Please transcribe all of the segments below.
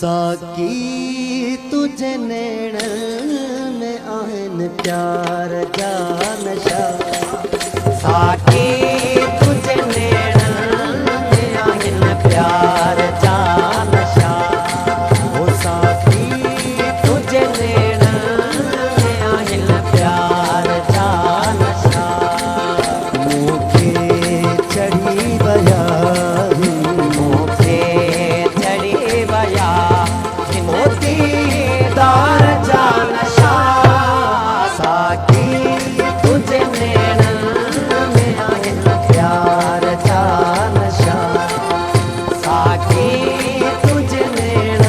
साकी तुझे नैण में आहिन प्यार जा नशा। साकी तुझे नैण में आहिन प्यार जा नशा। ओ साकी तुझे नैण में आहिन प्यार जा नशा। मुखे चढ़ी बया दार जा नशा। साकी तुझे नैण में आहिन प्यार जा नशा। साकी तुझे नैण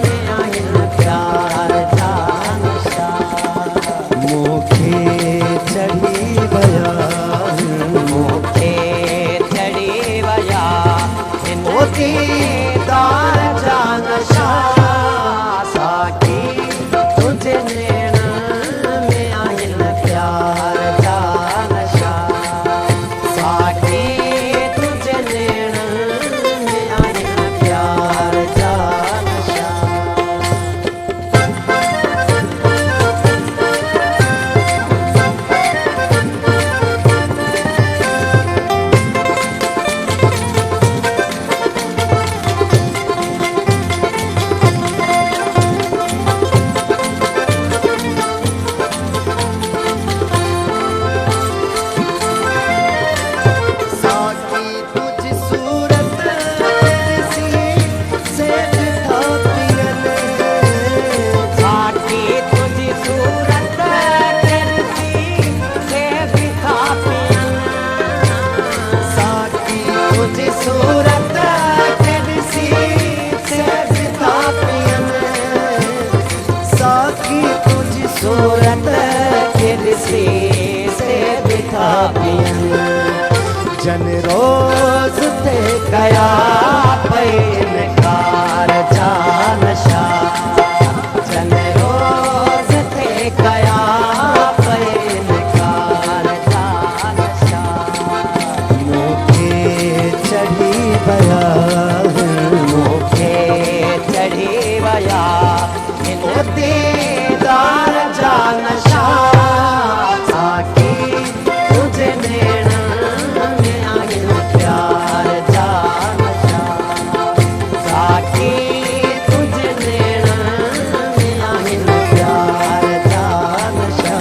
में आहिन प्यार जा नशा। मुखे चढ़ी बया मुखे चढ़ी बया मोती दार जा नशा। तुझे नैण में आहिन प्यार जा नशा। साकी तुझे नैण में आहिन प्यार जा नशा। सूरत किसी से दिखा पियन। जन रोज ते गया पैनकार जा नशा। जन रोज ते गया पैनकार जा नशा। मुखे चढ़ी बया मुखे चढ़ी बया मोती दार जा नशा। साकी तुझे नैण में आहिन प्यार जा नशा। साकी तुझे नैण में आहिन प्यार जा नशा।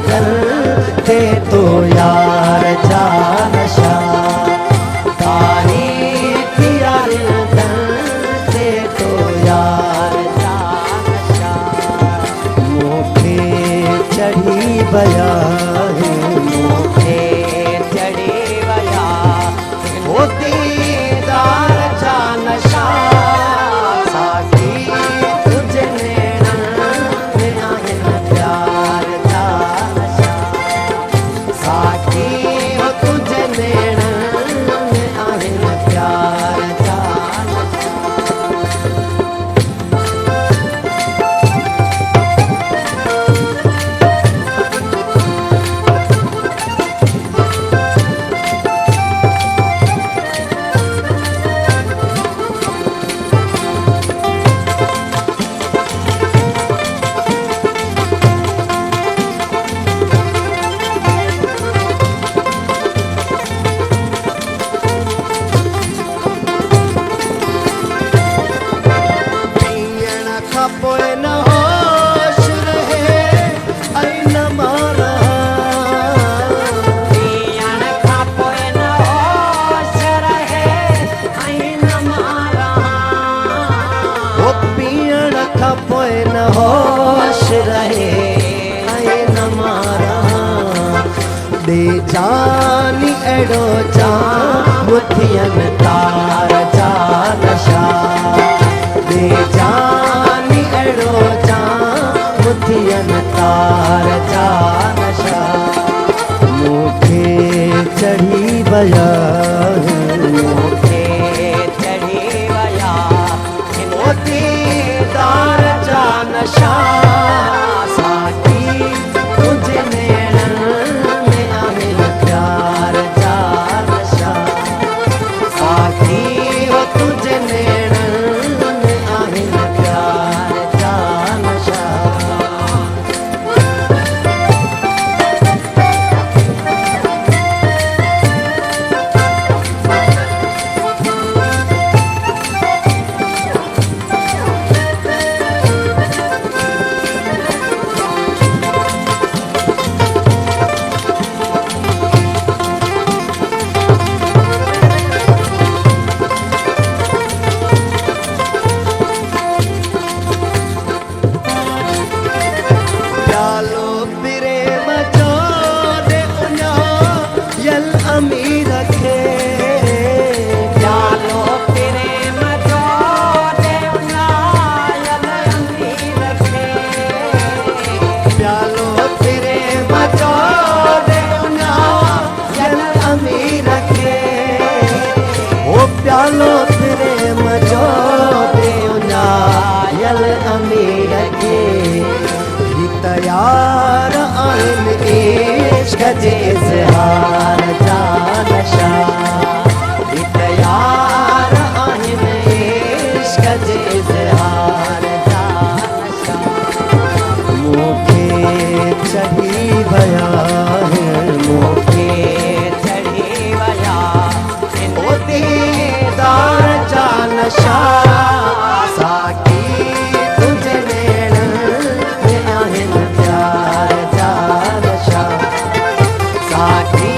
करते तो यार जा नशा। तारीफ यार करते तो यार जा नशा। मुखे चढ़ी बया मुखे चढ़ी बया मोती दार जा नशा। साकी तुझे नैण में आहिन प्यार जा नशा। साकी तुझे नैण में आहिन प्यार जा नशा। बेजानी अड़ो जान मुथियन तार जा नशा बेजानी अड़ो जान मुथियन तार जा नशा मूंखे चढ़ी वया मूंखे चढ़ी वया मोती तार जा नशा साकी तुझे नैणन में आहिन प्यार जा नशा साकी वो तुझे नैणन में आहिन प्यार जा नशा प्यालो प्रेम जो दे उन्या यल अमीर खे प्यालो प्रेम जो दे उन्या यल अमीर खे प्यालो प्रेम जो दे उन्या यल अमीर खे ओ प्यालो प्रेम जो दे उन्या यल अमीर खे तैयार आइन इश्क जे इज़हार जा नशा तैयार आइन इश्क जे इज़हार जा नशा मूंखे चढ़ी वया मूंखे चढ़ी वया मोती तार जा नशा साकी तुझे नैणन में आहिन प्यार जा नशा साकी